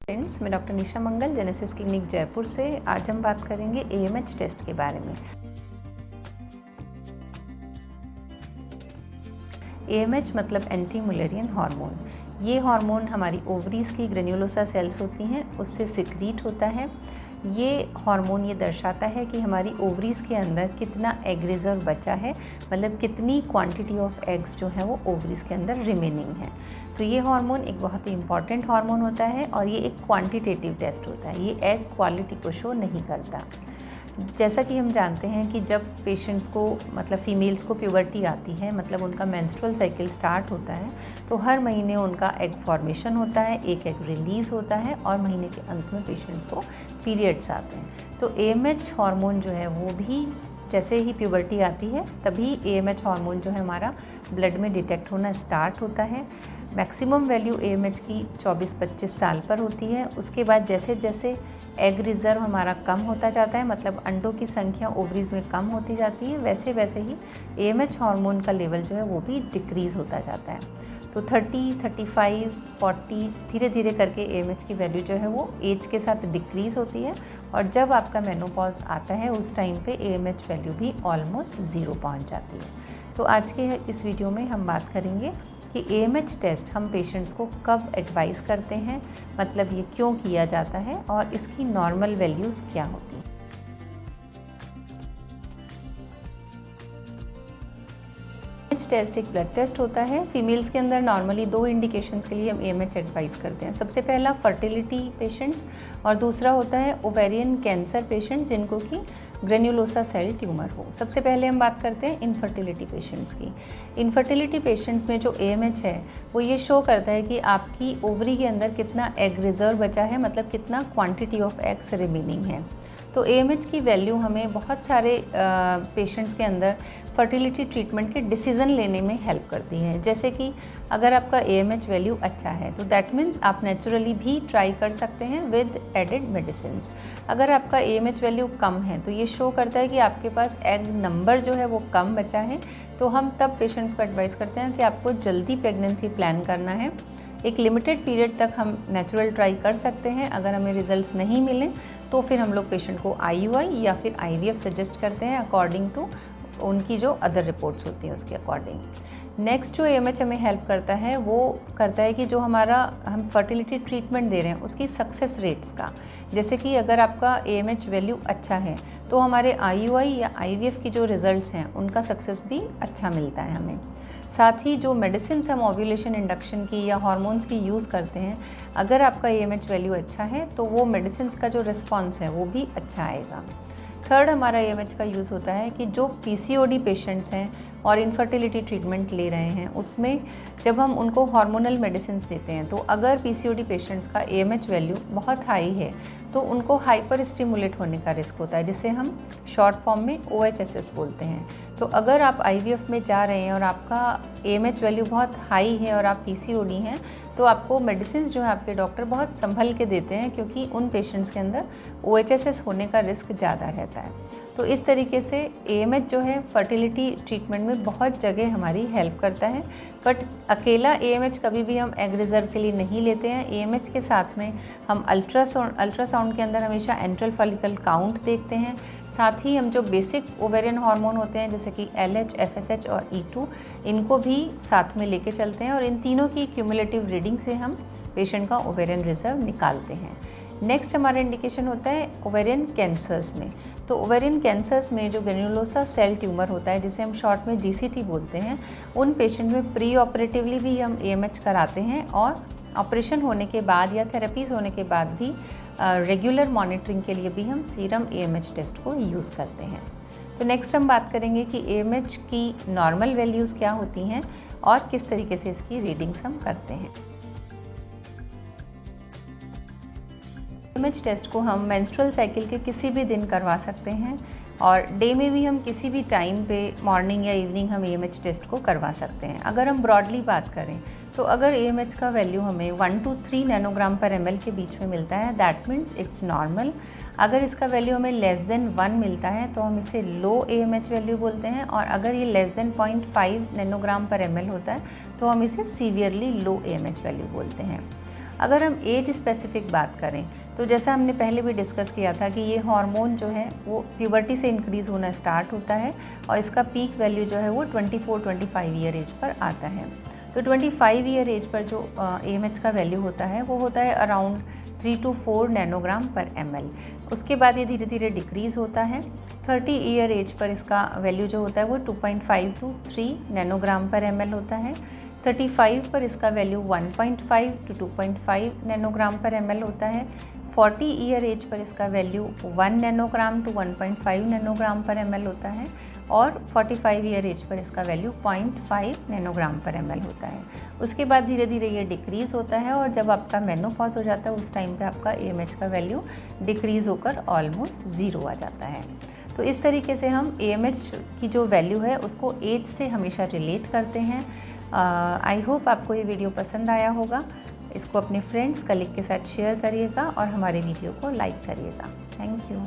Friends, मैं doctor निशा मंगल genesis clinic Jaipur से। आज हम बात करेंगे AMH टेस्ट के बारे में। AMH मतलब एंटी मुलेरियन हार्मोन। ये हार्मोन हमारी ओवरीज़ की ग्रेन्युलोसा सेल्स होती हैं, उससे सिक्रीट होता है। ये हार्मोन ये दर्शाता है कि हमारी ओवरीज़ के अंदर कितना एग रिजर्व बचा है, मतलब कितनी क्वांटिटी ऑफ एग्स जो है वो ओवरीज़ के अंदर रिमेनिंग है। तो ये हार्मोन एक बहुत ही इंपॉर्टेंट हार्मोन होता है और ये एक क्वांटिटेटिव टेस्ट होता है, ये एग क्वालिटी को शो नहीं करता। जैसा कि हम जानते हैं कि जब पेशेंट्स को मतलब फ़ीमेल्स को प्यूबर्टी आती है, मतलब उनका मेंस्ट्रुअल साइकिल स्टार्ट होता है, तो हर महीने उनका एग फॉर्मेशन होता है, एक एग रिलीज़ होता है और महीने के अंत में पेशेंट्स को पीरियड्स आते हैं। तो AMH हार्मोन जो है वो भी जैसे ही प्यूबर्टी आती है तभी AMH हार्मोन जो है हमारा ब्लड में डिटेक्ट होना स्टार्ट होता है। मैक्सिमम वैल्यू AMH की 24-25 साल पर होती है। उसके बाद जैसे जैसे एग रिज़र्व हमारा कम होता जाता है, मतलब अंडों की संख्या ओवरीज़ में कम होती जाती है, वैसे वैसे ही AMH हार्मोन का लेवल जो है वो भी डिक्रीज़ होता जाता है। तो 30, 35, 40 धीरे धीरे करके AMH की वैल्यू जो है वो एज के साथ डिक्रीज़ होती है और जब आपका मेनोपॉज आता है उस टाइम पे AMH वैल्यू भी ऑलमोस्ट 0 पहुंच जाती है। तो आज के इस वीडियो में हम बात करेंगे कि AMH टेस्ट हम पेशेंट्स को कब एडवाइस करते हैं, मतलब ये क्यों किया जाता है और इसकी नॉर्मल वैल्यूज़ क्या होती हैं। AMH टेस्ट एक ब्लड टेस्ट होता है। फीमेल्स के अंदर नॉर्मली 2 इंडिकेशंस के लिए हम AMH एडवाइस करते हैं। सबसे पहला फर्टिलिटी पेशेंट्स और दूसरा होता है ओवेरियन कैंसर पेशेंट्स जिनको कि ग्रेन्युलोसा सेल ट्यूमर हो। सबसे पहले हम बात करते हैं इनफर्टिलिटी पेशेंट्स की। इनफर्टिलिटी पेशेंट्स में जो AMH है वो ये शो करता है कि आपकी ओवरी के अंदर कितना एग रिजर्व बचा है, मतलब कितना क्वांटिटी ऑफ एग्स रिमेनिंग है। तो AMH की वैल्यू हमें बहुत सारे पेशेंट्स के अंदर फर्टिलिटी ट्रीटमेंट के डिसीज़न लेने में हेल्प करती है। जैसे कि अगर आपका AMH वैल्यू अच्छा है तो दैट मीन्स आप नेचुरली भी ट्राई कर सकते हैं विद एडेड मेडिसिन। अगर आपका AMH वैल्यू कम है तो ये शो करता है कि आपके पास एग नंबर जो है वो कम बचा है, तो हम तब पेशेंट्स को एडवाइस करते हैं कि आपको जल्दी प्रेगनेंसी प्लान करना है। एक लिमिटेड पीरियड तक हम नेचुरल ट्राई कर सकते हैं। अगर हमें रिजल्ट्स नहीं मिले तो फिर हम लोग पेशेंट को IUI या फिर IVF सजेस्ट करते हैं अकॉर्डिंग टू उनकी जो अदर रिपोर्ट्स होती हैं उसके अकॉर्डिंग। नेक्स्ट जो AMH हमें हेल्प करता है वो करता है कि जो हमारा हम फर्टिलिटी ट्रीटमेंट दे रहे हैं उसकी सक्सेस रेट्स का। जैसे कि अगर आपका AMH वैल्यू अच्छा है तो हमारे IUI या IVF की जो रिज़ल्ट्स हैं उनका सक्सेस भी अच्छा मिलता है हमें। साथ ही जो मेडिसिन हम ओव्यूलेशन इंडक्शन की या हार्मोन्स की यूज़ करते हैं, अगर आपका AMH वैल्यू अच्छा है तो वो मेडिसिन का जो रिस्पॉन्स है वो भी अच्छा आएगा। थर्ड हमारा AMH का यूज़ होता है कि जो PCOD पेशेंट्स हैं और इनफर्टिलिटी ट्रीटमेंट ले रहे हैं उसमें जब हम उनको हार्मोनल मेडिसिन देते हैं तो अगर PCOD पेशेंट्स का AMH वैल्यू बहुत हाई है तो उनको हाइपर स्टिमुलेट होने का रिस्क होता है, जिसे हम शॉर्ट फॉर्म में OHSS बोलते हैं। तो अगर आप IVF में जा रहे हैं और आपका AMH वैल्यू बहुत हाई है और आप PCOD हैं तो आपको मेडिसिन जो है आपके डॉक्टर बहुत संभल के देते हैं, क्योंकि उन पेशेंट्स के अंदर OHSS होने का रिस्क ज़्यादा रहता है। तो इस तरीके से AMH जो है फर्टिलिटी ट्रीटमेंट में बहुत जगह हमारी हेल्प करता है। बट अकेला AMH कभी भी हम एग रिजर्व के लिए नहीं लेते हैं। AMH के साथ में हम अल्ट्रासाउंड के अंदर हमेशा एंट्रल फॉलिकल काउंट देखते हैं। साथ ही हम जो बेसिक ओवेरियन हार्मोन होते हैं जैसे कि LH, FSH और E2, इनको भी साथ में लेके चलते हैं और इन तीनों की क्यूमुलेटिव रीडिंग से हम पेशेंट का ओवेरियन रिजर्व निकालते हैं। नेक्स्ट हमारा इंडिकेशन होता है ओवेरियन कैंसर्स में। तो ओवेरियन कैंसर्स में जो ग्रेन्युलोसा सेल ट्यूमर होता है जिसे हम शॉर्ट में GCT बोलते हैं, उन पेशेंट में प्री ऑपरेटिवली भी हम AMH कराते हैं और ऑपरेशन होने के बाद या थेरेपीज़ होने के बाद भी रेगुलर मॉनिटरिंग के लिए भी हम सीरम AMH टेस्ट को यूज़ करते हैं। तो नेक्स्ट हम बात करेंगे कि AMH की नॉर्मल वैल्यूज़ क्या होती हैं और किस तरीके से इसकी रीडिंग्स हम करते हैं। AMH टेस्ट को हम मेंस्ट्रुअल साइकिल के किसी भी दिन करवा सकते हैं और डे में भी हम किसी भी टाइम पे मॉर्निंग या इवनिंग हम AMH टेस्ट को करवा सकते हैं। अगर हम ब्रॉडली बात करें तो अगर AMH का वैल्यू हमें 1 to 3 नैनोग्राम पर ml के बीच में मिलता है दैट मीन्स इट्स नॉर्मल। अगर इसका वैल्यू हमें लेस देन 1 मिलता है तो हम इसे लो AMH वैल्यू बोलते हैं और अगर ये लेस देन 0.5 नैनोग्राम पर ml होता है तो हम इसे सीवियरली लो AMH वैल्यू बोलते हैं। अगर हम एज स्पेसिफिक बात करें तो जैसा हमने पहले भी डिस्कस किया था कि ये हार्मोन जो है वो प्यूबर्टी से इंक्रीज़ होना स्टार्ट होता है और इसका पीक वैल्यू जो है वो 24-25 ईयर एज पर आता है। तो 25 ईयर एज पर जो AMH का वैल्यू होता है वो होता है अराउंड 3 to 4 नैनोग्राम पर ml। उसके बाद ये धीरे धीरे डिक्रीज़ होता है। 30 ईयर एज पर इसका वैल्यू जो होता है वो 2.5 to 3 नैनोग्राम पर ml होता है। 35 पर इसका वैल्यू 1.5 to 2.5 नैनोग्राम पर ml होता है। 40 ईयर एज पर इसका वैल्यू 1 नैनोग्राम टू 1.5 नैनोग्राम पर ml होता है और 45 ईयर एज पर इसका वैल्यू 0.5 नैनोग्राम पर ml होता है। उसके बाद धीरे धीरे ये डिक्रीज़ होता है और जब आपका मेनोपॉज हो जाता है उस टाइम पे आपका AMH का वैल्यू डिक्रीज़ होकर ऑलमोस्ट ज़ीरो आ जाता है। तो इस तरीके से हम AMH की जो वैल्यू है उसको एज से हमेशा रिलेट करते हैं। आई होप आपको ये वीडियो पसंद आया होगा। इसको अपने फ्रेंड्स कलीग के साथ शेयर करिएगा और हमारे वीडियो को लाइक करिएगा। Thank you.